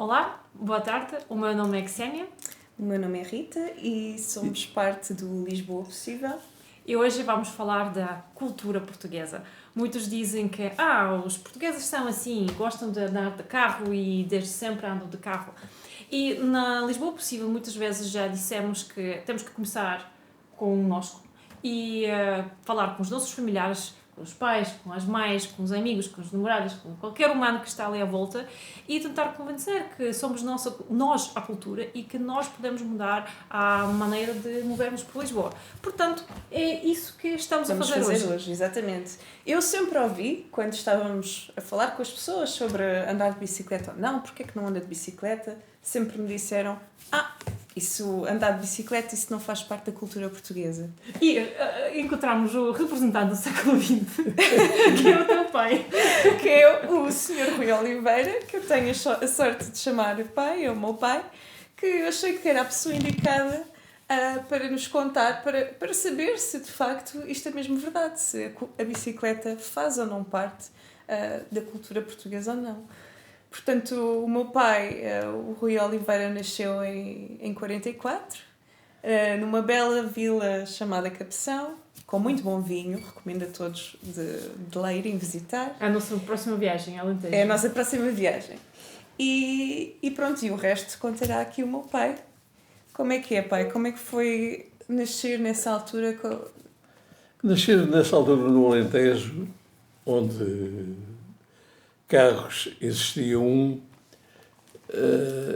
Olá, boa tarde, o meu nome é Xénia. O meu nome é Rita e somos parte do Lisboa Possível. E hoje vamos falar da cultura portuguesa. Muitos dizem que os portugueses são assim, gostam de andar de carro e desde sempre andam de carro. E na Lisboa Possível muitas vezes já dissemos que temos que começar connosco e falar com os nossos familiares, com os pais, com as mães, com os amigos, com os namorados, com qualquer humano que está ali à volta e tentar convencer que somos nós a cultura e que nós podemos mudar a maneira de movermos por Lisboa. Portanto, é isso que estamos a fazer hoje. Exatamente. Eu sempre ouvi, quando estávamos a falar com as pessoas sobre andar de bicicleta ou não, porque é que não anda de bicicleta, sempre me disseram, isso, andar de bicicleta, isso não faz parte da cultura portuguesa. E encontramos o representante do século XX, que é o teu pai. Que é o Sr. Rui Oliveira, que eu tenho a sorte de chamar pai, é o meu pai, que eu achei que era a pessoa indicada para nos contar, para saber se de facto isto é mesmo verdade, se a bicicleta faz ou não parte da cultura portuguesa ou não. Portanto, o meu pai, o Rui Oliveira, nasceu em 44, numa bela vila chamada Cabeção, com muito bom vinho, recomendo a todos de lá irem visitar. A nossa próxima viagem, Alentejo. É a nossa próxima viagem. E pronto, e o resto contará aqui o meu pai. Como é que é, pai? Como é que foi nascer nessa altura? Nascer nessa altura no Alentejo, onde carros existiam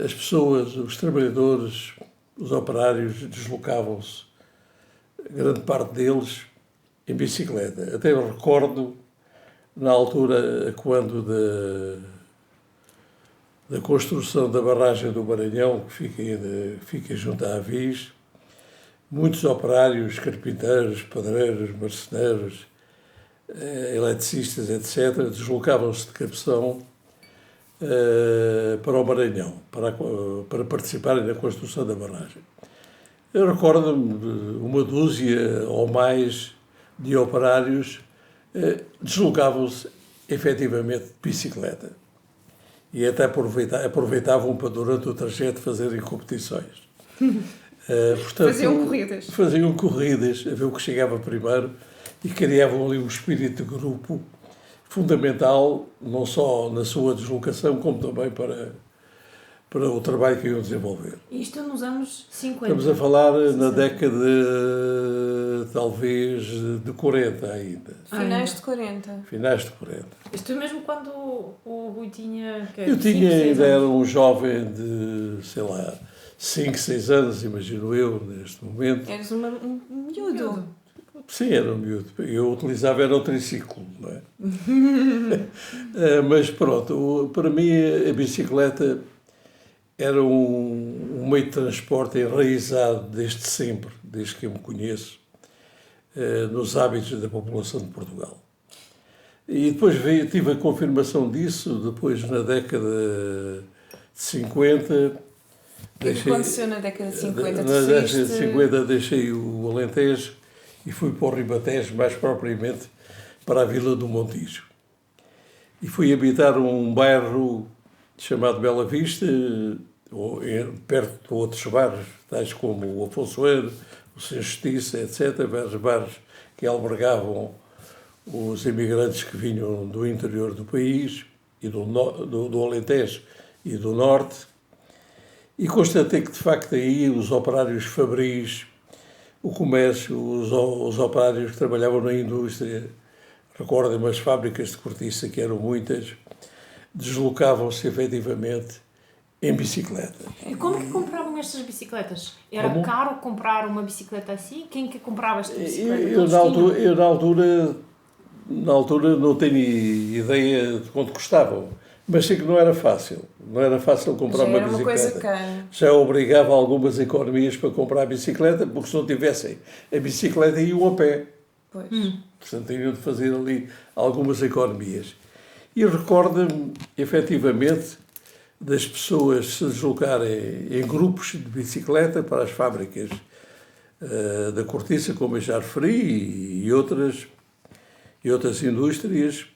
as pessoas, os trabalhadores, os operários deslocavam-se, grande parte deles, em bicicleta. Até eu recordo, na altura, quando da construção da barragem do Maranhão, que fica junto à Avis, muitos operários, carpinteiros, pedreiros, marceneiros, eletricistas, etc., deslocavam-se de Cabeção para o Maranhão, para participarem na construção da barragem. Eu recordo-me de uma dúzia ou mais de operários deslocavam-se efetivamente de bicicleta e até aproveitavam para, durante o trajeto, fazerem competições. Portanto, faziam corridas a ver o que chegava primeiro e criavam ali um espírito de grupo fundamental, não só na sua deslocação, como também para o trabalho que iam desenvolver. Isto nos anos 50. Estamos a falar na década, talvez, de 40 ainda. Finais de 40. Finais de 40. Isto é mesmo quando o Rui tinha... Eu tinha, ainda era um jovem de, 5, 6 anos, imagino eu, neste momento. Eras um miúdo. Sim, era um miúdo. Eu utilizava era o triciclo, não é? Mas pronto, para mim a bicicleta era um meio de transporte enraizado desde sempre, desde que eu me conheço, nos hábitos da população de Portugal. E depois tive a confirmação disso, depois na década de 50... O que aconteceu na década de 50? Na década de 50 deixei o Alentejo e fui para o Ribatejo, mais propriamente para a Vila do Montijo. E fui habitar um bairro chamado Bela Vista, perto de outros bairros, tais como o Afonsoeiro, o Sem Justiça, etc., vários bairros que albergavam os imigrantes que vinham do interior do país, e do Alentejo e do Norte, e constatei que, de facto, aí os operários fabris, o comércio, os operários que trabalhavam na indústria, recordem-me as fábricas de cortiça, que eram muitas, deslocavam-se efetivamente em bicicleta. E como que compravam estas bicicletas? Era caro comprar uma bicicleta assim? Quem que comprava esta bicicleta? Eu na altura não tenho ideia de quanto custavam, mas sei que não era fácil. Não era fácil comprar uma bicicleta. Já era uma coisa cara. Já obrigava algumas economias para comprar a bicicleta, porque se não tivessem a bicicleta iam a pé. Pois. Portanto, teriam de fazer ali algumas economias. E recordo-me, efetivamente, das pessoas se deslocarem em grupos de bicicleta para as fábricas da cortiça, como eu já referi, e outras indústrias.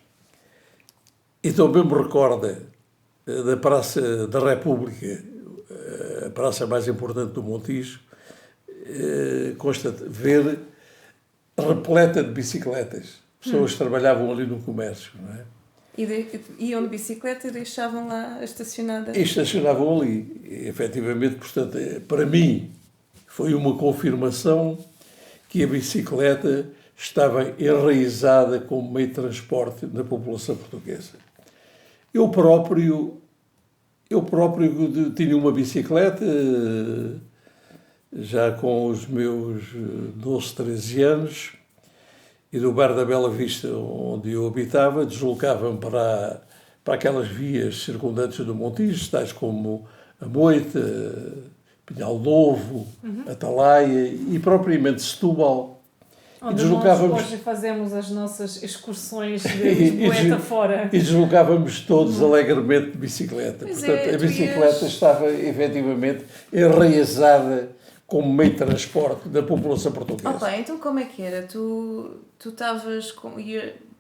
E também me recorda da Praça da República, a praça mais importante do Montijo, ver repleta de bicicletas. Pessoas que trabalhavam ali no comércio, não é? Iam de bicicleta e deixavam lá estacionada? E estacionavam ali. E, efetivamente, portanto, para mim, foi uma confirmação que a bicicleta estava enraizada como meio de transporte na população portuguesa. Eu próprio tinha uma bicicleta, já com os meus 12, 13 anos, e do Bar da Bela Vista, onde eu habitava, deslocava-me para aquelas vias circundantes do Montijo, tais como a Moita, Pinhal Novo, Atalaia e propriamente Setúbal. Onde nós hoje fazemos as nossas excursões de Lisboeta fora. E deslocávamos todos alegremente de bicicleta. Pois portanto, a bicicleta estava efetivamente enraizada como meio de transporte da população portuguesa. Então como é que era? Tu estavas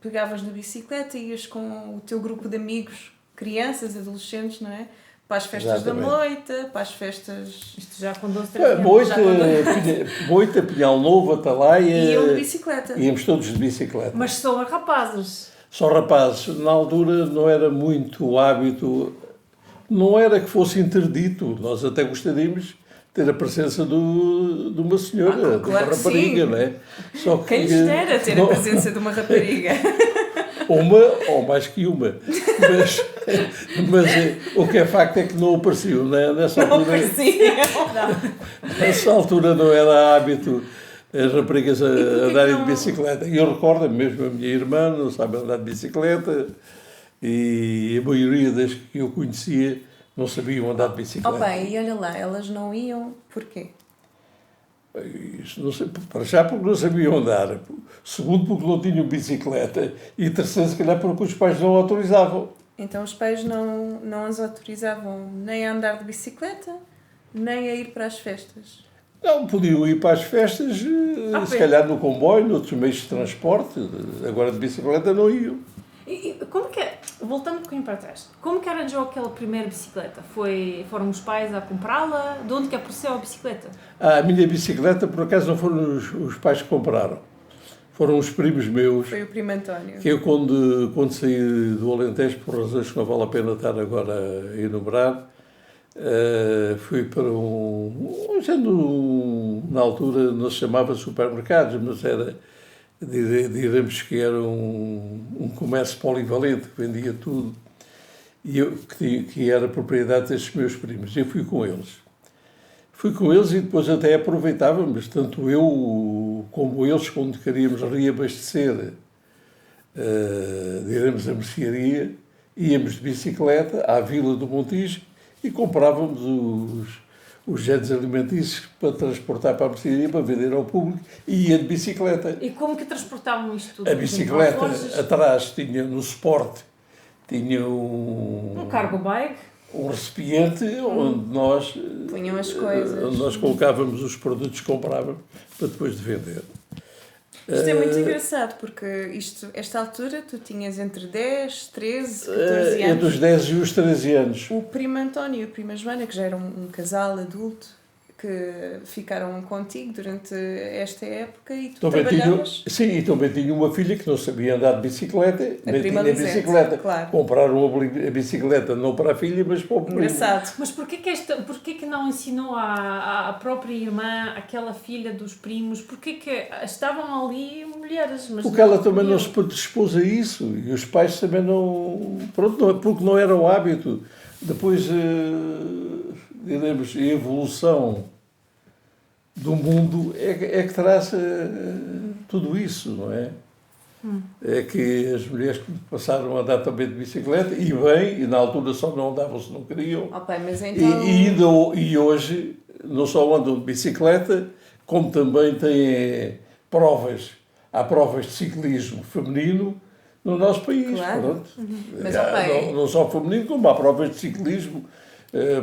pegavas na bicicleta e ias com o teu grupo de amigos, crianças, adolescentes, não é? Para as festas da Moita, para as festas... Isto já com 12, 13 anos. Moita, Pinhal Novo, Atalaia... Iam de bicicleta. Íamos todos de bicicleta. Mas só rapazes. Só rapazes. Na altura não era muito hábito, não era que fosse interdito. Nós até gostaríamos ter a presença de uma senhora, de uma rapariga, não é? Só que, quem lhes dera ter a presença de uma rapariga. Uma, ou mais que uma. Mas o que é facto é que não apareciam, né? Nessa altura não era hábito as raparigas andarem de bicicleta. E eu recordo mesmo a minha irmã não sabe andar de bicicleta e a maioria das que eu conhecia não sabiam andar de bicicleta. E olha lá, elas não iam, porquê? Isso não sei, para já porque não sabiam andar, segundo porque não tinham bicicleta e terceiro se calhar porque os pais não autorizavam. Então os pais não as autorizavam nem a andar de bicicleta, nem a ir para as festas? Não, podiam ir para as festas, se calhar no comboio, noutros meios de transporte, agora de bicicleta não iam. E como que é, voltando um bocadinho para trás, como que arranjou aquela primeira bicicleta? Foram os pais a comprá-la? De onde que apareceu a bicicleta? A minha bicicleta, por acaso, não foram os pais que compraram. Foram os primos meus. Foi o primo António. Que eu, quando saí do Alentejo, por razões que não vale a pena estar agora a enumerar, fui para na altura não se chamava supermercados, mas era... diremos que era um comércio polivalente, que vendia tudo, e eu, que era propriedade destes meus primos. Eu fui com eles. Fui com eles e depois até aproveitávamos, tanto eu como eles, quando queríamos reabastecer, diremos, a mercearia, íamos de bicicleta à Vila do Montijo e comprávamos os géneros alimentícios para transportar para a mercearia, para vender ao público, e ia de bicicleta. E como que transportavam isto tudo? A bicicleta, atrás, tinha no suporte, tinha um cargo bag, um recipiente onde nós punham as coisas, onde nós colocávamos os produtos que comprávamos para depois de vender. Isto é muito engraçado, porque esta altura tu tinhas entre 10, 13, 14 anos. Entre os 10 e os 13 anos. O primo António e a prima Joana, que já eram um casal adulto, que ficaram contigo durante esta época e tu trabalhavas... Sim, e também tinha uma filha que não sabia andar de bicicleta. A prima tinha Lisete, bicicleta. claro. Compraram a bicicleta não para a filha, mas para o primo. Engraçado. Mas porquê que não ensinou a própria irmã, aquela filha dos primos? Porquê que estavam ali mulheres? Mas porque ela também não se predispôs a isso. E os pais também não... Pronto, porque não era o hábito. Depois... diremos, a evolução do mundo é que traz tudo isso, não é? É que as mulheres passaram a andar também de bicicleta, e bem, e na altura só não andavam se não queriam. Mas então... e hoje não só andam de bicicleta, como também têm provas. Há provas de ciclismo feminino no nosso país. Claro. Pronto. Mas, não só feminino, como há provas de ciclismo.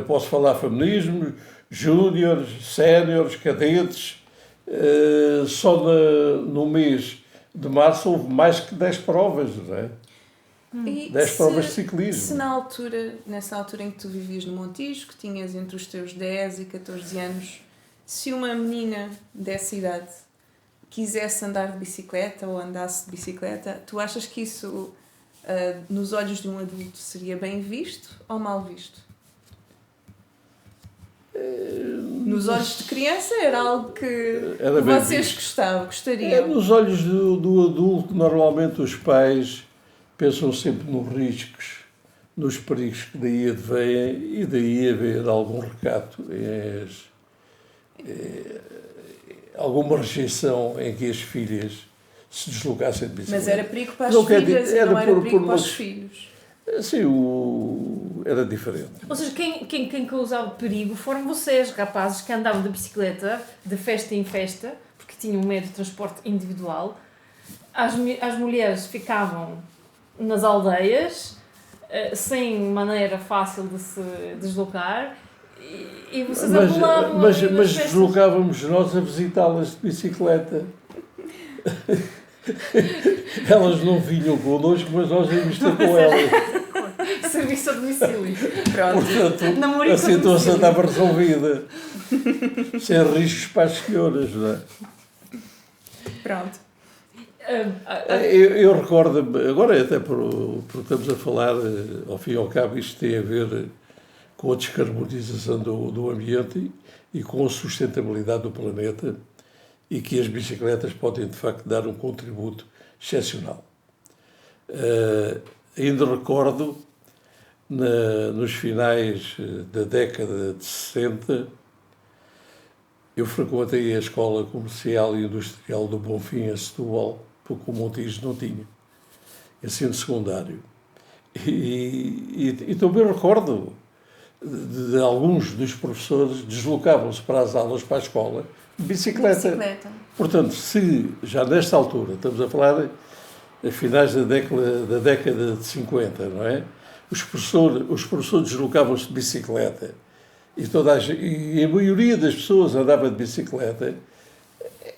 Posso falar feminismo, júniores, séniores, cadetes. Só no mês de março houve mais que 10 provas, não é? E 10 provas de ciclismo. Se nessa altura em que tu vivias no Montijo, que tinhas entre os teus 10 e 14 anos, se uma menina dessa idade quisesse andar de bicicleta ou andasse de bicicleta, tu achas que isso, nos olhos de um adulto, seria bem visto ou mal visto? Nos olhos de criança era algo que Era bem vocês visto. gostariam. Nos olhos do adulto, normalmente os pais pensam sempre nos riscos, nos perigos que daí advêm e daí haver algum recato, alguma rejeição em que as filhas se deslocassem de bicicleta. Mas era perigo para as Não quer filhas dizer- e era não era por perigo para uma- os filhos. Sim, era diferente. Ou seja, quem causava perigo foram vocês, rapazes, que andavam de bicicleta de festa em festa, porque tinham um meio de transporte individual. As mulheres ficavam nas aldeias, sem maneira fácil de se deslocar, e vocês apelavam Mas nas festas. deslocávamos nós a visitá-las de bicicleta. Elas não vinham connosco, mas nós íamos ter com elas. Serviço a domicílio. Pronto. Portanto, Namorico a situação domicílio. estava resolvida. Sem riscos para as senhoras, não é? Pronto. Eu recordo-me, agora até porque estamos a falar, ao fim e ao cabo, isto tem a ver com a descarbonização do ambiente e com a sustentabilidade do planeta e que as bicicletas podem, de facto, dar um contributo excepcional. Ainda recordo, nos finais da década de 60, eu frequentei a Escola Comercial e Industrial do Bonfim, em Setúbal, porque o Montijo não tinha, ensino secundário. E também recordo de alguns dos professores deslocavam-se para as aulas, para a escola, de bicicleta. Portanto, se já nesta altura, estamos a falar a finais da década de 50, não é? Os professores deslocavam-se de bicicleta e a maioria das pessoas andava de bicicleta,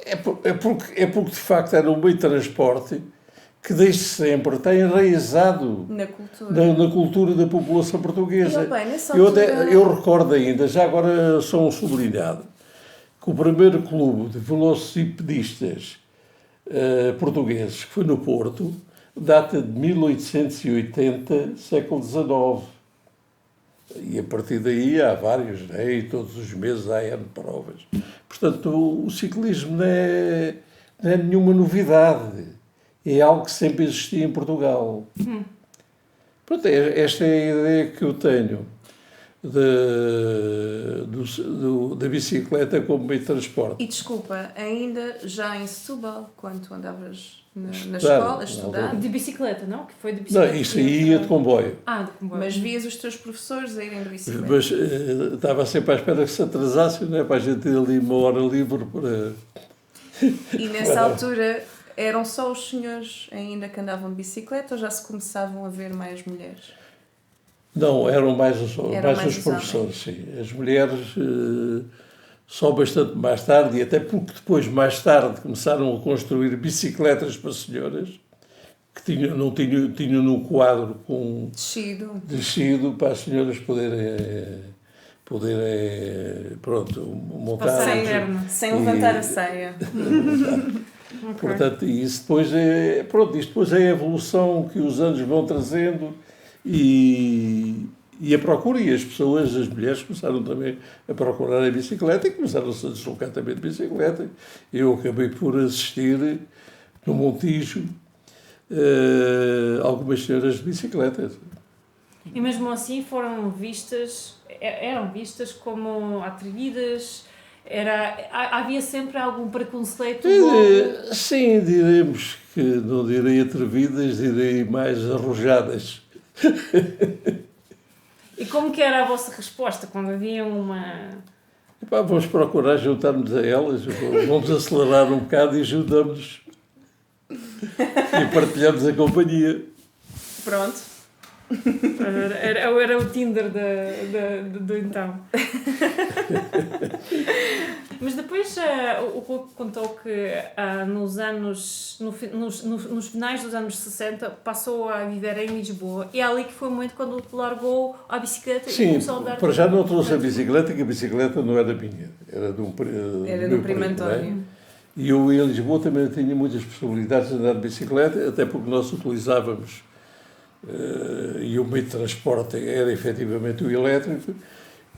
é porque de facto era um meio de transporte que desde sempre está enraizado na cultura da população portuguesa. Eu recordo ainda, já agora só um sublinhado, que o primeiro clube de velocipedistas portugueses, que foi no Porto, data de 1880, século XIX. E a partir daí há vários, né? E todos os meses há N provas. Portanto, o ciclismo não é nenhuma novidade. É algo que sempre existia em Portugal. Pronto, esta é a ideia que eu tenho da bicicleta como meio de transporte. E desculpa, ainda já em Setúbal, quando tu andavas na escola, a estudar, De bicicleta, não? Que foi de bicicleta. Não, isso aí ia de comboio. De comboio. mas vias os teus professores a irem de bicicleta. Mas estava sempre à espera que se atrasasse, não é? Para a gente ter ali uma hora livre para... E nessa altura eram só os senhores ainda que andavam de bicicleta ou já se começavam a ver mais mulheres? Não, eram mais os os professores, sim. As mulheres só bastante mais tarde, e até porque depois, mais tarde, começaram a construir bicicletas para senhoras, que tinham no quadro com descido para as senhoras poderem pronto, montar. Sem levantar a saia. Portanto, isso depois isto depois é a evolução que os anos vão trazendo e a procura, e as pessoas, as mulheres, começaram também a procurar a bicicleta e começaram-se a deslocar também de bicicleta. Eu acabei por assistir no Montijo algumas senhoras de bicicleta. E mesmo assim eram vistas como atrevidas. Havia sempre algum preconceito? Sim, diremos que não direi atrevidas, direi mais arrojadas. E como que era a vossa resposta quando havia uma... Vamos procurar juntar-nos a elas, vamos acelerar um bocado e juntamos-nos e partilhamos a companhia. Pronto. Era o Tinder do então. Mas depois o Rui contou que nos finais dos anos 60 passou a viver em Lisboa. E é ali que foi o momento quando largou a bicicleta. Sim, e começou a andar. para já não trouxe a bicicleta, que a bicicleta não era minha, era do Primo primo, António. não é? E eu em Lisboa também tinha muitas possibilidades de andar de bicicleta, até porque nós utilizávamos, e o meio de transporte era efetivamente o elétrico.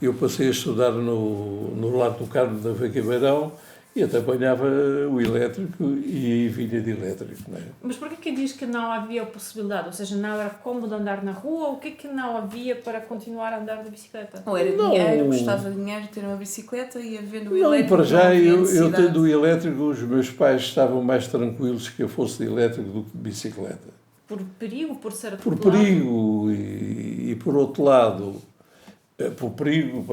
Eu passei a estudar no Largo do Carmo da Veca Beirão e até apanhava o elétrico e aí vinha de elétrico. Não é? Mas porquê que diz que não havia possibilidade? Ou seja, não era cômodo andar na rua? O que é que não havia para continuar a andar de bicicleta? Ou era Não. dinheiro, custava dinheiro ter uma bicicleta e havendo o Não, elétrico. para já, não havia eu necessidade. tendo o elétrico, os meus pais estavam mais tranquilos que eu fosse de elétrico do que de bicicleta. Por perigo, por ser Por atropelado? perigo e por outro lado, por perigo,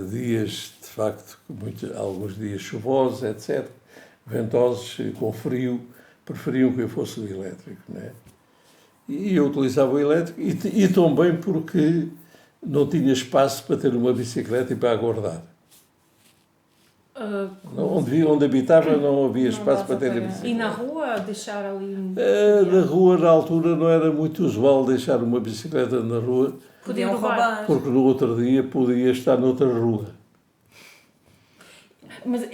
dias, de facto, alguns dias chuvosos, etc., ventosos, com frio, preferiam que eu fosse o elétrico, não é? E eu utilizava o elétrico e também porque não tinha espaço para ter uma bicicleta e para aguardar. Onde habitava não havia espaço para ter a bicicleta. E na rua, deixar ali... Na rua, na altura, não era muito usual deixar uma bicicleta na rua, Podiam roubar. porque no outro dia podia estar noutra rua. Mas,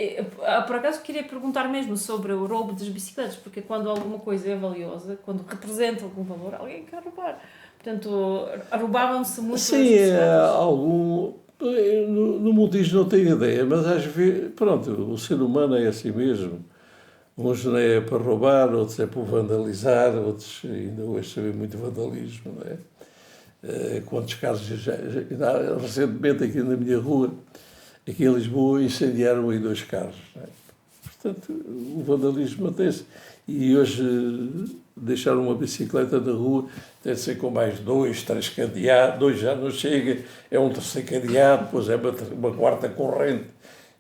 por acaso, queria perguntar mesmo sobre o roubo das bicicletas, porque quando alguma coisa é valiosa, quando representa algum valor, alguém quer roubar. Portanto, roubavam-se muito as Sim, bicicletas. no Montijo não tenho ideia, mas às vezes, pronto, o ser humano é assim mesmo. Uns não é para roubar, outros é para vandalizar, outros ainda hoje sabem muito vandalismo, não é? Quantos casos recentemente aqui na minha rua, aqui em Lisboa, incendiaram aí 2 carros, não é? Portanto, o vandalismo mantém-se. E hoje deixar uma bicicleta na rua tem de ser com mais 2, 3 cadeados, 2 já não chega, é um terceiro cadeado, depois é uma quarta corrente,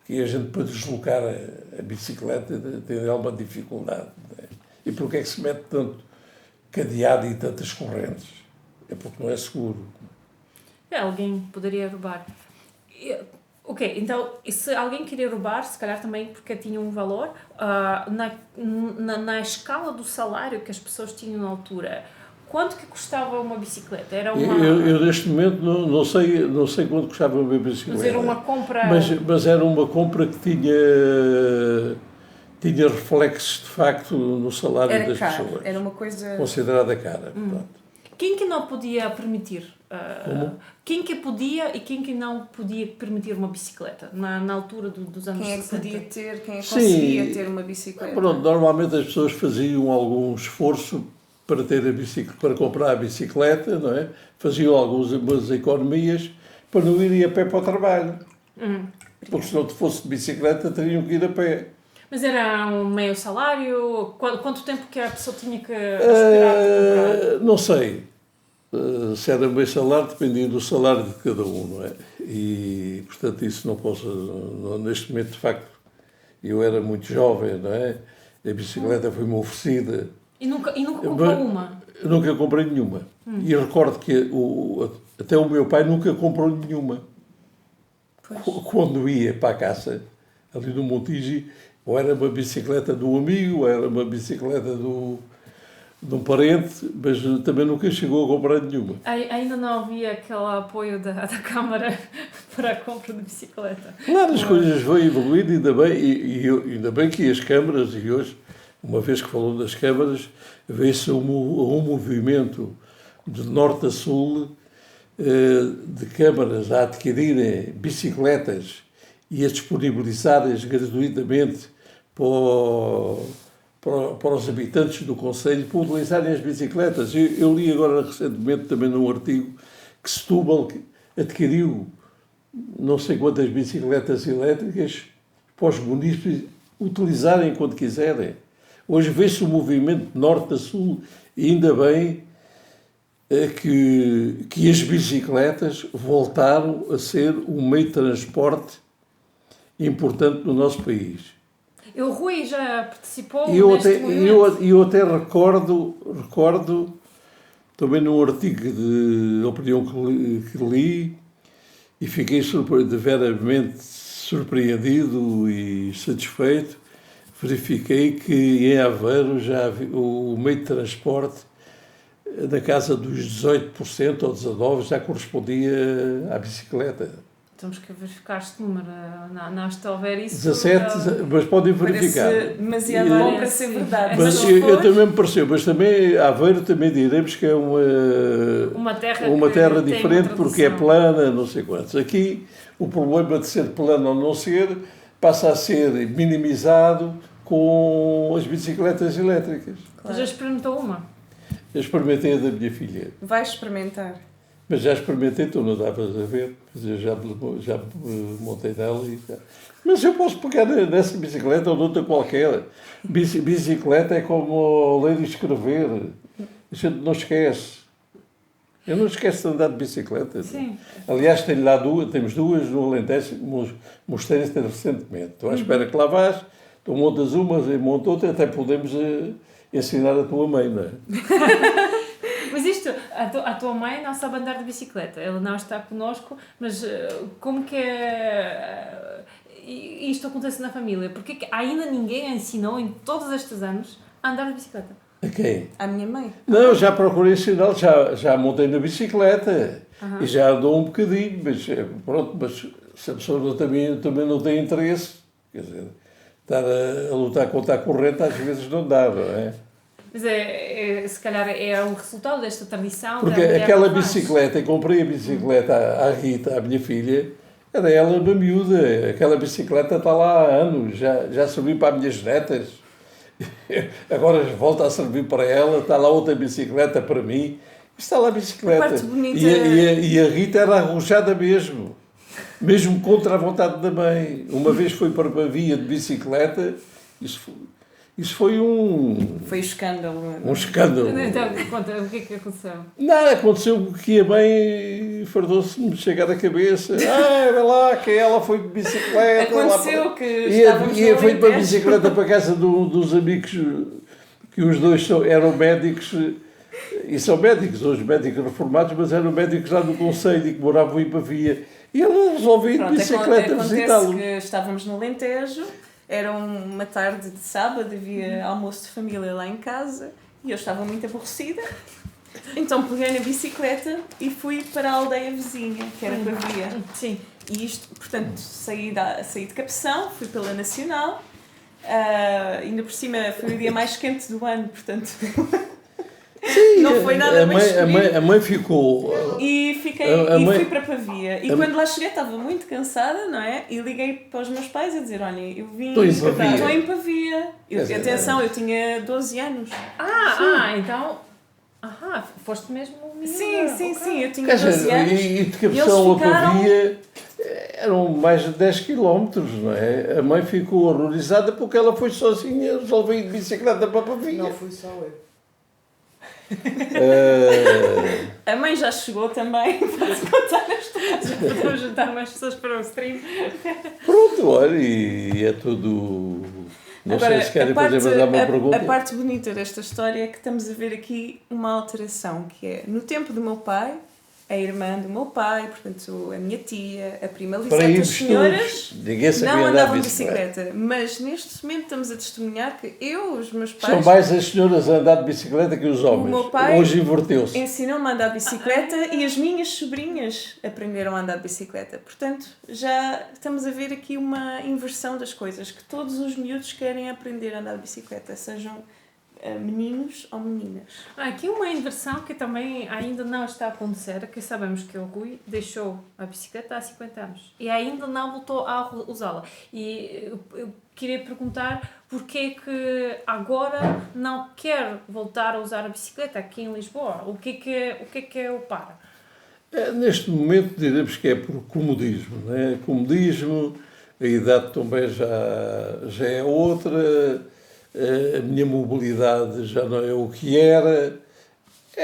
que a gente para deslocar a bicicleta tem alguma dificuldade. Não é? E porquê é que se mete tanto cadeado e tantas correntes? É porque não é seguro. Alguém poderia roubar. Ok, então, se alguém queria roubar, se calhar também porque tinha um valor, na escala do salário que as pessoas tinham na altura, quanto que custava uma bicicleta? Era uma... Eu neste momento não sei quanto custava uma bicicleta. Mas era uma compra... Mas era uma compra que tinha reflexos, de facto, no salário das pessoas. Era uma coisa... Considerada cara. Pronto. Quem que não podia permitir? Quem que podia e quem que não podia permitir uma bicicleta na altura dos anos 60? Quem é que podia ter, quem é que conseguia ter uma bicicleta? Pronto, normalmente as pessoas faziam algum esforço para ter para comprar a bicicleta, não é? Faziam algumas economias para não irem a pé para o trabalho. Porque se não fosse de bicicleta, teriam que ir a pé. Mas era um meio salário? Quanto tempo que a pessoa tinha que esperar para comprar? Não sei. Se era meio salário, dependia do salário de cada um, não é? E, portanto, isso não posso... Neste momento, de facto, eu era muito jovem, não é? A bicicleta foi-me oferecida. E nunca comprou uma? Eu nunca comprei nenhuma. E recordo que até o meu pai nunca comprou nenhuma. Pois. Quando ia para a caça, ali no Montijo, ou era uma bicicleta de um amigo, ou era uma bicicleta de um parente, mas também nunca chegou a comprar nenhuma. Ainda não havia aquele apoio da Câmara para a compra de bicicleta. Claro, as coisas vão evoluindo, ainda bem que as câmaras, e hoje, uma vez que falou das câmaras, vê-se um movimento de norte a sul de câmaras a adquirirem bicicletas e a disponibilizarem gratuitamente para os habitantes do concelho para utilizarem as bicicletas. Eu li agora recentemente também num artigo que Setúbal adquiriu não sei quantas bicicletas elétricas para os munícipes utilizarem quando quiserem. Hoje vê-se um movimento de norte a sul e ainda bem que as bicicletas voltaram a ser um meio de transporte importante no nosso país. O Rui já participou Eu neste movimento? até recordo também num artigo de opinião que li e fiquei veramente surpreendido e satisfeito. Verifiquei que em Aveiro o meio de transporte, na casa dos 18% ou 19% já correspondia à bicicleta. Temos que verificar este número. Não, se houver isso... 17, mas podem verificar. Parece demasiado bom para ser verdade. Mas eu também me pareceu, mas também Aveiro também diremos que é uma terra diferente porque é plana, não sei quantos. Aqui o problema de ser plano ou não ser passa a ser minimizado com as bicicletas elétricas. Claro. Já experimentou uma? Eu experimentei a da minha filha. Vai experimentar. Mas já experimentei, tu não davas a ver, mas eu já montei nela e já. Mas eu posso pegar nessa bicicleta ou noutra qualquer. Bicicleta é como a lei de escrever. A gente não esquece. Eu não esqueço de andar de bicicleta. Sim. Aliás, temos duas no Alentejo, mostrei-te recentemente. Estou à espera que lá vás, tu montas umas e monto outra, até podemos ensinar a tua mãe, não é? Mas isto, a tua mãe não sabe andar de bicicleta, ela não está connosco, mas como que isto acontece na família? Porque que ainda ninguém a ensinou em todos estes anos a andar de bicicleta? A quem? À minha mãe. Não, já procurei ensinar, já montei na bicicleta e já andou um bocadinho, mas pronto, mas se a pessoa também não tem interesse, quer dizer, estar a lutar contra a corrente às vezes não dá, não é? Mas se calhar é o resultado desta tradição. Porque aquela bicicleta, eu comprei a bicicleta à Rita, à minha filha, era ela uma miúda. Aquela bicicleta está lá há anos, já serviu para as minhas netas. Agora volta a servir para ela, está lá outra bicicleta para mim. Está lá a bicicleta. A parte bonita... e a Rita era arrojada mesmo contra a vontade da mãe. Uma vez foi para a via de bicicleta, isso foi Foi escândalo. Um escândalo. Então, conta, o que é que aconteceu? Não, aconteceu que a mãe fardou-se-me de chegar à cabeça. Olha lá, que ela foi de bicicleta. Aconteceu que estávamos e foi para a bicicleta para a casa dos amigos, que os dois eram médicos, e são médicos, hoje médicos reformados, mas eram médicos lá no Conselho e que moravam em Pavia. E ela resolveu ir de bicicleta visitá-lo. Acontece que estávamos no Alentejo. Era uma tarde de sábado, havia almoço de família lá em casa e eu estava muito aborrecida. Então peguei na bicicleta e fui para a aldeia vizinha, que era Pavia. Sim. E isto, portanto, saí de Capção, fui pela Nacional, ainda por cima foi o dia mais quente do ano, portanto... Sim, não foi nada a mãe ficou... E fui para Pavia. E quando lá cheguei estava muito cansada, não é? E liguei para os meus pais a dizer, olha, eu vim... Estou em Pavia. Atenção, eu tinha 12 anos. Então... foste mesmo miúda. Sim, eu tinha 12 anos. E de Capção a Pavia eram mais de 10 km, não é? A mãe ficou horrorizada porque ela foi sozinha, resolveu ir de bicicleta para Pavia. Não fui só eu. A mãe já chegou também. Posso contar a história? Vamos juntar mais pessoas para o stream. Pronto, olha, e é tudo... Não sei se querem fazer mais alguma pergunta. A parte bonita desta história é que estamos a ver aqui uma alteração, que é no tempo do meu pai, a irmã do meu pai, portanto a minha tia, a prima Lisete, as senhoras não andavam de bicicleta. Mas neste momento estamos a testemunhar que os meus pais... São mais as senhoras a andar de bicicleta que os homens. O meu pai hoje inverteu-se. Ensinou-me a andar de bicicleta e as minhas sobrinhas aprenderam a andar de bicicleta. Portanto, já estamos a ver aqui uma inversão das coisas, que todos os miúdos querem aprender a andar de bicicleta, sejam meninos ou meninas. Aqui uma inversão que também ainda não está a acontecer, que sabemos que o Rui deixou a bicicleta há 50 anos e ainda não voltou a usá-la. E eu queria perguntar porquê que agora não quer voltar a usar a bicicleta aqui em Lisboa? O que é que o para? Neste momento diremos que é por comodismo, não é? Comodismo, a idade também já é outra, a minha mobilidade já não é o que era.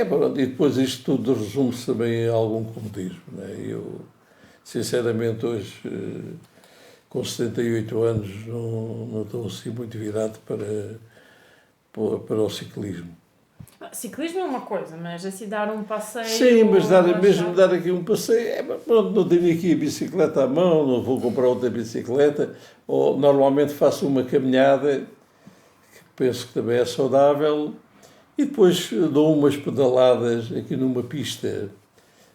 Pronto, e depois isto tudo resume-se também a algum comodismo. Não é? Eu, sinceramente, hoje, com 78 anos, não estou assim muito virado para o ciclismo. ciclismo é uma coisa, mas assim dar um passeio... Sim, mas relaxado. mesmo dar aqui um passeio, mas pronto, não tenho aqui a bicicleta à mão, não vou comprar outra bicicleta, ou normalmente faço uma caminhada, que penso que também é saudável, e depois dou umas pedaladas aqui numa pista,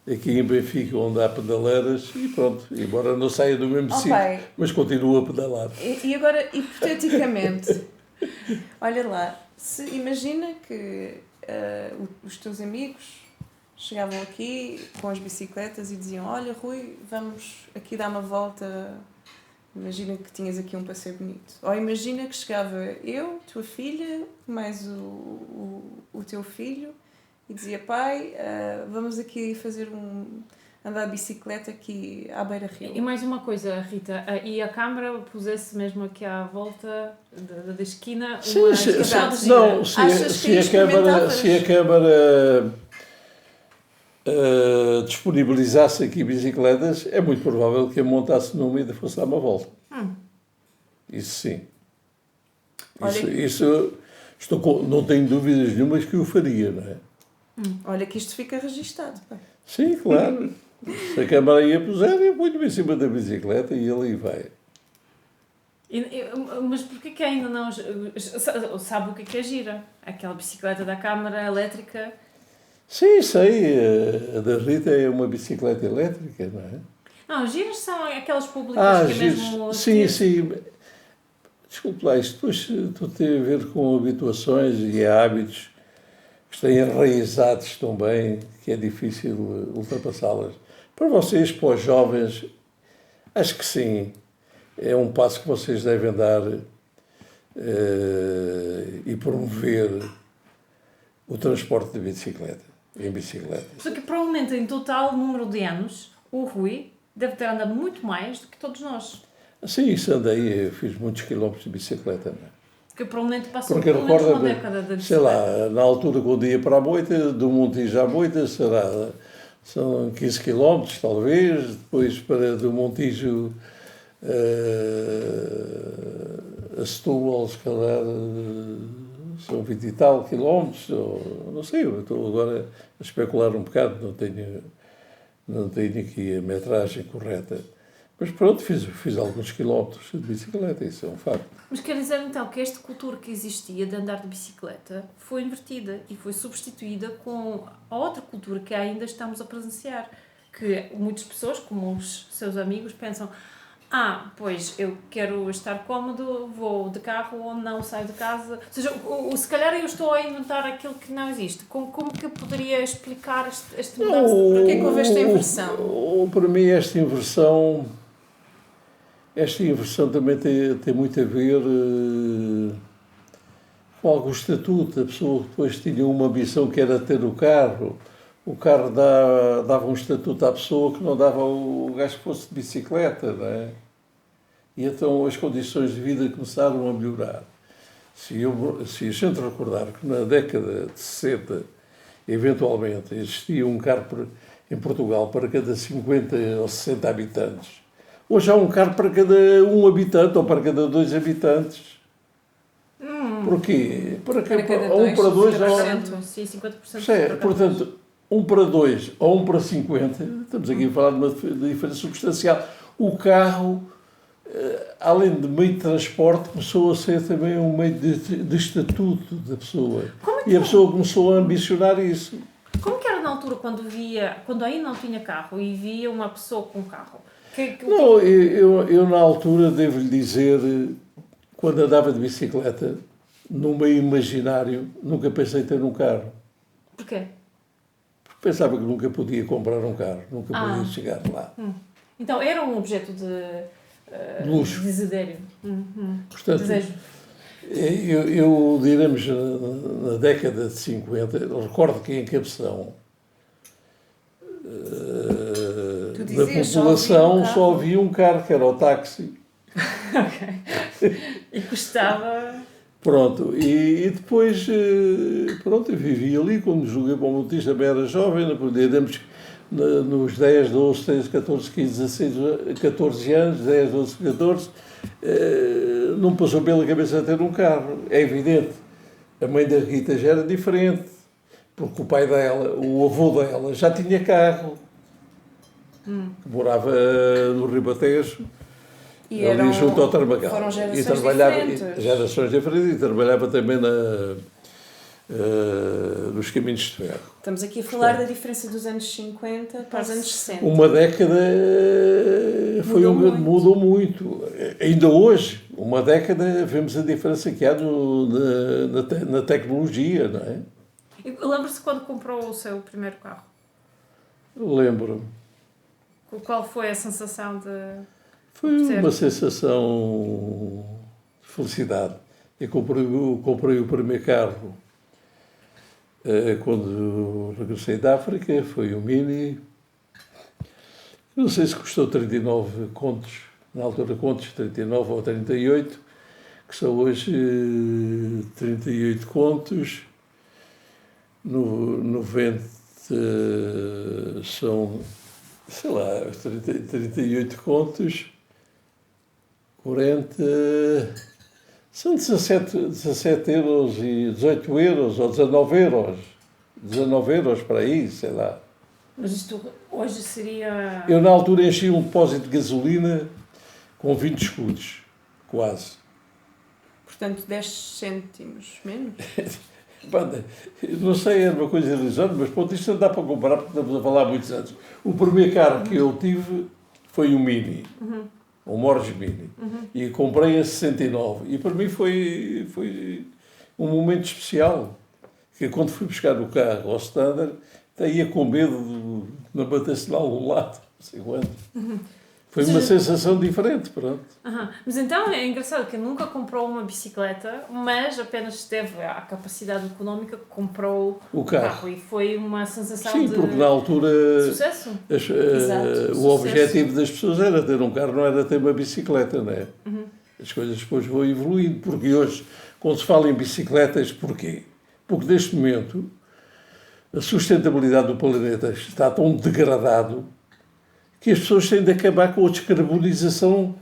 aqui em Benfica, onde há pedaleiras, e pronto, embora não saia do mesmo sítio, pai. mas continuo a pedalar. E agora, hipoteticamente, olha lá, imagina que os teus amigos chegavam aqui com as bicicletas e diziam: olha, Rui, vamos aqui dar uma volta, imagina que tinhas aqui um passeio bonito. Ou imagina que chegava eu, tua filha, mais o teu filho, e dizia: pai, vamos aqui andar de bicicleta aqui à beira-rio. E mais uma coisa, Rita, e a câmara pusesse mesmo aqui à volta da esquina Sim, uma se, estrada se, gira. não, Achas se que a Câmara, experimentavas? se a Câmara disponibilizasse aqui bicicletas, é muito provável que a montasse numa e fosse dar uma volta. Isso sim. Olha- Não tenho dúvidas nenhumas que o faria, não é? Olha que isto fica registado, pai. Sim, claro. Se a Câmara ia puser, eu ponho-me em cima da bicicleta e ele aí vai. Mas porquê que ainda não... Sabe o que é gira? Aquela bicicleta da câmara elétrica... Sim, sei. A da Rita é uma bicicleta elétrica, não é? Não, giras são aquelas públicas que é mesmo... Sim. Desculpe lá, isto depois tudo tem a ver com habituações e hábitos que estão enraizados tão bem que é difícil ultrapassá-las. Para vocês, para os jovens, acho que sim. É um passo que vocês devem dar e promover o transporte de bicicleta, em bicicleta. Só que provavelmente em total número de anos, o Rui deve ter andado muito mais do que todos nós. Sim, isso andei, eu fiz muitos quilómetros de bicicleta, não é? Que provavelmente passou Porque pelo menos uma recorda-me, década de sei bicicleta. lá, na altura quando ia para a Moita, do Montijo à Moita, são 15 km talvez, depois do Montijo a Setúbal, se calhar, são 20 e tal quilómetros, ou, não sei, eu estou agora a especular um bocado, não tenho aqui a metragem correta. Mas pronto, fiz alguns quilómetros de bicicleta, isso é um facto. Mas quer dizer então que esta cultura que existia de andar de bicicleta foi invertida e foi substituída com a outra cultura que ainda estamos a presenciar. Que muitas pessoas, como os seus amigos, pensam: pois eu quero estar cómodo, vou de carro ou não saio de casa. Ou seja, se calhar eu estou a inventar aquilo que não existe. Como que eu poderia explicar este mudança? Porquê que houve esta inversão? Para mim, esta inversão também tem muito a ver com algum estatuto. A pessoa depois tinha uma ambição que era ter o carro. O carro dava um estatuto à pessoa que não dava o gajo que fosse de bicicleta, não é? E então as condições de vida começaram a melhorar. Se a gente recordar que na década de 60, eventualmente, existia um carro em Portugal para cada 50 ou 60 habitantes, hoje há um carro para cada 1 habitante ou para cada 2 habitantes. Porquê? Para cada Um para 2 Sim, 50%. portanto, 1 para 2 ou 1 para 50, estamos aqui a falar de uma diferença substancial. O carro, além de meio de transporte, começou a ser também um meio de estatuto da pessoa. E a pessoa começou a ambicionar isso. Como que era na altura quando ainda não tinha carro e via uma pessoa com carro? Não, eu na altura devo-lhe dizer, quando andava de bicicleta, no meio imaginário, nunca pensei em ter um carro. Porquê? Porque pensava que nunca podia comprar um carro, nunca podia chegar lá. Então era um objeto de Luxo. desidério. Portanto, Desejo. eu diremos, na década de 50, eu recordo que em Cabeção, da população só havia um carro, que era o táxi. Ok. E custava... Pronto, e depois, pronto, eu vivi ali, quando joguei para o Montijo, também era jovem, nos 10, 12, 13, 14, 15, 16, 14 anos, 10, 12, 14, não passou pela cabeça ter um carro, é evidente. A mãe da Rita já era diferente, porque o pai dela, o avô dela, já tinha carro. Morava no Ribatejo, E ali junto ao Tarmagal. foram gerações E trabalhava, diferentes. gerações diferentes, e trabalhava também nos caminhos de ferro. Estamos aqui a falar da diferença dos anos 50 para os anos 60. Uma década mudou muito. Ainda hoje, uma década, vemos a diferença que há na tecnologia, não é? Lembra-se quando comprou o seu primeiro carro? Lembro-me. Qual foi a sensação de... Foi uma sensação de felicidade. Eu comprei o primeiro carro quando regressei da África, foi o Mini. Não sei se custou 39 contos, na altura contos 39 ou 38, que são hoje 38 contos, 90 são, sei lá, 38 contos, 40, são 17 euros e 18 euros ou 19 euros para aí, sei lá. Mas isto hoje seria... Eu na altura enchi um depósito de gasolina com 20 escudos, quase. Portanto, 10 cêntimos menos? Não sei, era uma coisa irrisória, mas pronto, isto não dá para comparar porque estamos a falar há muitos anos. O primeiro carro que eu tive foi o Mini, o Morris Mini, e comprei em 69. E para mim foi um momento especial, que quando fui buscar o carro ao Standard, até ia com medo de não bater-se lá ao lado, não sei quando. Foi uma sensação diferente, pronto. Mas então é engraçado que nunca comprou uma bicicleta, mas apenas teve a capacidade económica que comprou o carro. E foi uma sensação Sim, de porque na altura sucesso. O objetivo das pessoas era ter um carro, não era ter uma bicicleta, não é? As coisas depois vão evoluindo, porque hoje, quando se fala em bicicletas, porquê? Porque neste momento a sustentabilidade do planeta está tão degradado que as pessoas têm de acabar com a descarbonização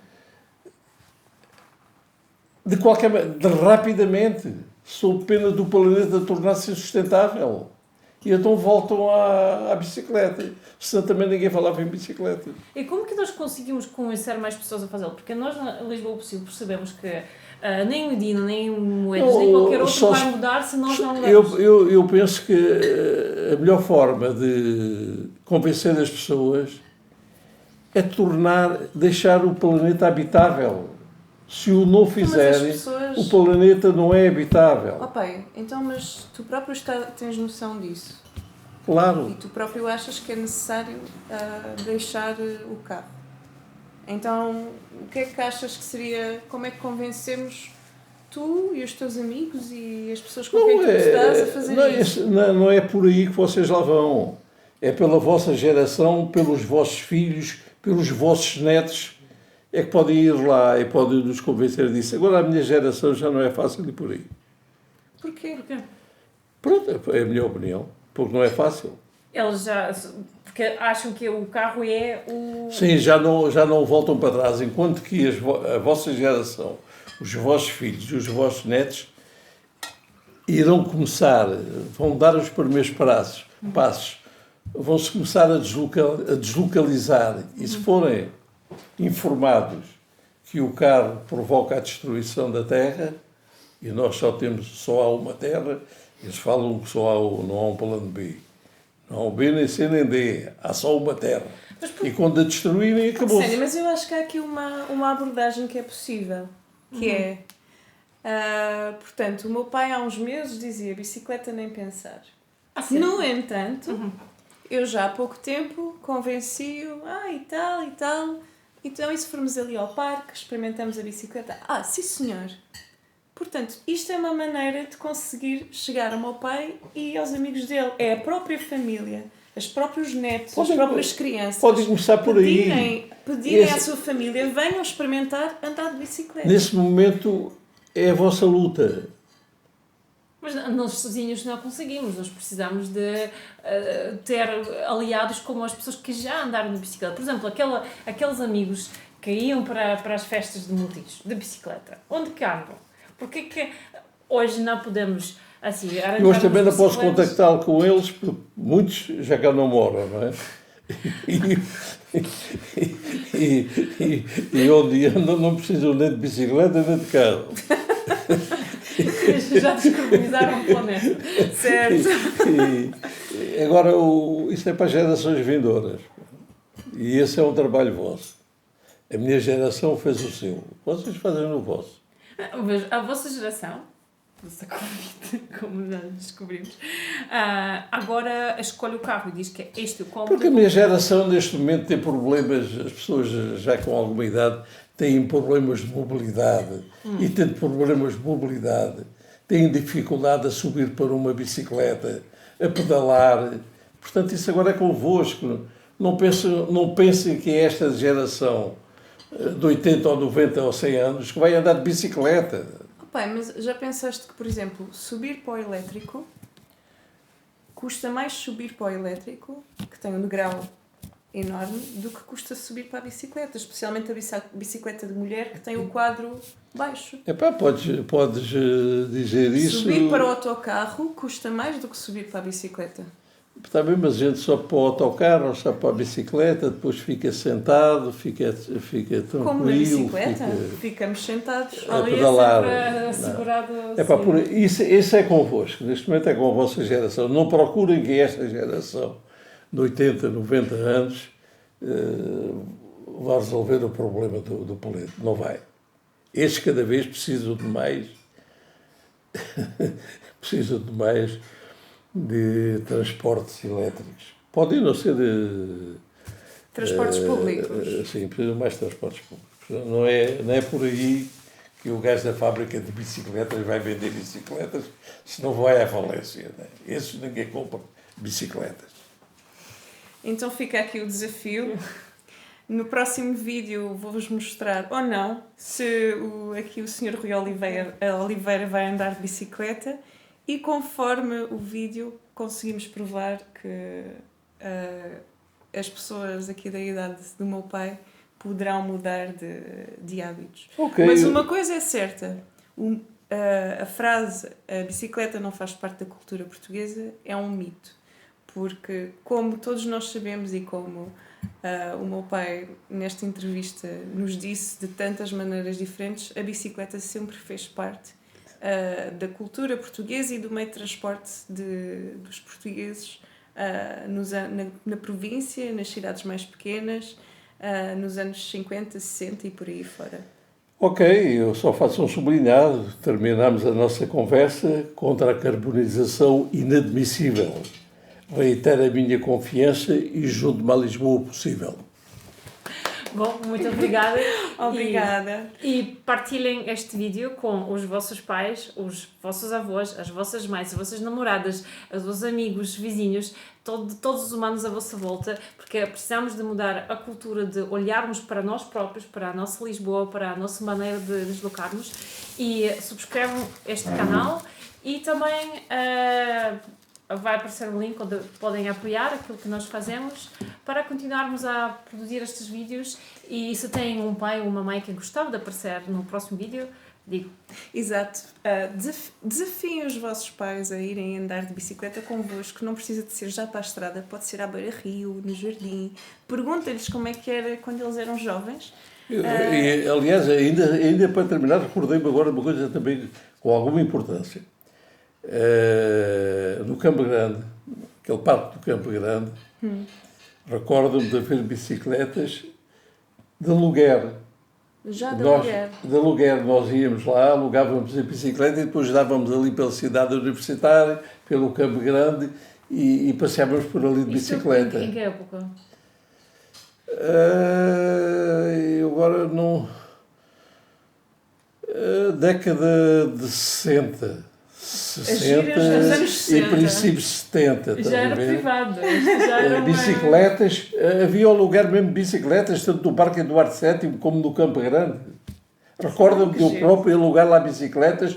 rapidamente, sob pena do planeta tornar-se insustentável. E então voltam à bicicleta. Senão também ninguém falava em bicicleta. E como que nós conseguimos convencer mais pessoas a fazê-lo? Porque nós na Lisboa Possível percebemos que nem Medina, nem Moedas, nem qualquer outro vai mudar se nós não mudarmos. Eu penso que a melhor forma de convencer as pessoas é deixar o planeta habitável. Se o não fizerem, o planeta não é habitável. Oh pai, então, mas tu próprio tens noção disso? Claro. E tu próprio achas que é necessário deixar o carro? Então, o que é que achas que seria... Como é que convencemos tu e os teus amigos e as pessoas com quem tu estás a fazer isso? Não é por aí que vocês lá vão. É pela vossa geração, pelos vossos filhos, pelos vossos netos, é que podem ir lá e podem nos convencer disso. Agora a minha geração já não é fácil ir por aí. Porquê? Pronto, é a minha opinião. Porque não é fácil. Eles já... Porque acham que o carro é o... Sim, já não voltam para trás. Enquanto que a vossa geração, os vossos filhos e os vossos netos irão começar, vão dar os primeiros passos, vão-se começar a deslocalizar. E se forem informados que o carro provoca a destruição da terra, e nós só há uma terra, eles falam que não há um plano B. Não há um B, nem C, nem D. Há só uma terra. E quando a destruírem, acabou-se. Sério, mas eu acho que há aqui uma abordagem que é possível. Que é... portanto, o meu pai há uns meses dizia bicicleta nem pensar. No entanto, eu já há pouco tempo convenci-o, e tal. Então, e se formos ali ao parque, experimentamos a bicicleta? Sim senhor. Portanto, isto é uma maneira de conseguir chegar ao meu pai e aos amigos dele. É a própria família, os próprios netos, as próprias crianças. Podem começar por aí. Pedirem à sua família, venham experimentar andar de bicicleta. Nesse momento é a vossa luta. Mas nós sozinhos não conseguimos. Nós precisamos de ter aliados como as pessoas que já andaram de bicicleta. Por exemplo, aqueles amigos que iam para as festas de Montijo, de bicicleta. Onde que andam? Porquê que hoje não podemos Assim, E hoje também não posso bicicletas. contactá-lo com eles, porque muitos já cá não moram, não é? E onde andam não precisam nem de bicicleta nem de carro. Já descarbonizaram o planeta. Certo. Agora, isto é para as gerações vindouras. E esse é um trabalho vosso. A minha geração fez o seu. Vocês fazem o vosso. Mas a vossa geração, vossa convite, como já descobrimos, agora escolhe o carro e diz que é este o cómodo. Porque a minha geração, neste momento, tem problemas, as pessoas já com alguma idade têm problemas de mobilidade. E tendo problemas de mobilidade, têm dificuldade a subir para uma bicicleta, a pedalar. Portanto, isso agora é convosco. Não pensem que é esta geração de 80 ou 90 ou 100 anos que vai andar de bicicleta. Pai, mas já pensaste que, por exemplo, subir para o elétrico custa mais subir para o elétrico, que tem um degrau enorme, do que custa subir para a bicicleta, especialmente a bicicleta de mulher que tem o quadro baixo. Epá, podes dizer isso. Subir para o autocarro custa mais do que subir para a bicicleta. Está bem, mas a gente sobe para o autocarro, sobe para a bicicleta, depois fica sentado, fica tranquilo. Como na bicicleta, ficamos sentados. A Ali pedalar. é sempre segurado. Epá, Assim. isso é convosco, neste momento é com a vossa geração. Não procurem que esta geração de 80, 90 anos vá resolver o problema do planeta. Não vai. Estes cada vez precisam de mais de transportes elétricos. Podem não ser Transportes públicos. Sim, precisam de mais transportes públicos. Não é por aí que o gajo da fábrica de bicicletas vai vender bicicletas, senão vai à falência. Né? Esses ninguém compra bicicletas. Então fica aqui o desafio. No próximo vídeo vou-vos mostrar, ou não, se aqui o Sr. Rui Oliveira vai andar de bicicleta, e conforme o vídeo conseguimos provar que as pessoas aqui da idade do meu pai poderão mudar de hábitos. Okay. Mas uma coisa é certa, a frase "a bicicleta não faz parte da cultura portuguesa" é um mito. Porque, como todos nós sabemos e como o meu pai, nesta entrevista, nos disse de tantas maneiras diferentes, a bicicleta sempre fez parte da cultura portuguesa e do meio de transporte dos portugueses na província, nas cidades mais pequenas, nos anos 50, 60 e por aí fora. Ok, eu só faço um sublinhado. Terminamos a nossa conversa contra a carbonização inadmissível. Reitero a minha confiança e junto-me a Lisboa possível. Bom, muito obrigada. Obrigada. E partilhem este vídeo com os vossos pais, os vossos avós, as vossas mães, as vossas namoradas, os vossos amigos, vizinhos, todos os humanos à vossa volta, porque precisamos de mudar a cultura de olharmos para nós próprios, para a nossa Lisboa, para a nossa maneira de deslocarmos. E subscrevam este canal e também vai aparecer um link onde podem apoiar aquilo que nós fazemos para continuarmos a produzir estes vídeos. E se têm um pai ou uma mãe que gostava de aparecer no próximo vídeo, digo. Exato. Desafiem os vossos pais a irem andar de bicicleta convosco. Não precisa de ser já para a estrada, pode ser à beira-rio, no jardim. Perguntem-lhes como é que era quando eles eram jovens. E, aliás, ainda para terminar, recordei-me agora de uma coisa também com alguma importância. No Campo Grande, aquele parque do Campo Grande, recordo-me de haver bicicletas de aluguer. Já de aluguer. De aluguer, nós íamos lá, alugávamos a bicicleta e depois dávamos ali pela cidade universitária, pelo Campo Grande e passeávamos por ali de bicicleta. Em que época? Eu agora não... década de 60. 60 e princípios 70. Já era privado. Já era bicicletas, havia um lugar mesmo de bicicletas, tanto no Parque Eduardo VII como no Campo Grande. Recorda-me que eu próprio alugar lá bicicletas,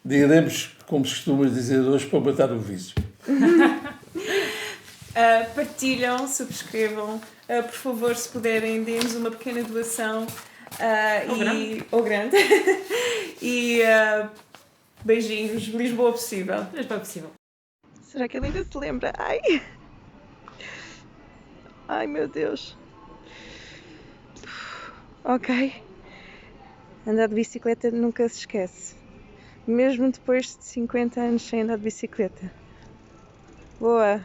diremos, como se costuma dizer hoje, para matar o vício. Partilham, subscrevam, por favor, se puderem, deem-nos uma pequena doação ou grande. E Beijinhos, Lisboa possível. Lisboa possível. Será que ele ainda se lembra? Ai meu Deus. Ok. Andar de bicicleta nunca se esquece. Mesmo depois de 50 anos sem andar de bicicleta. Boa.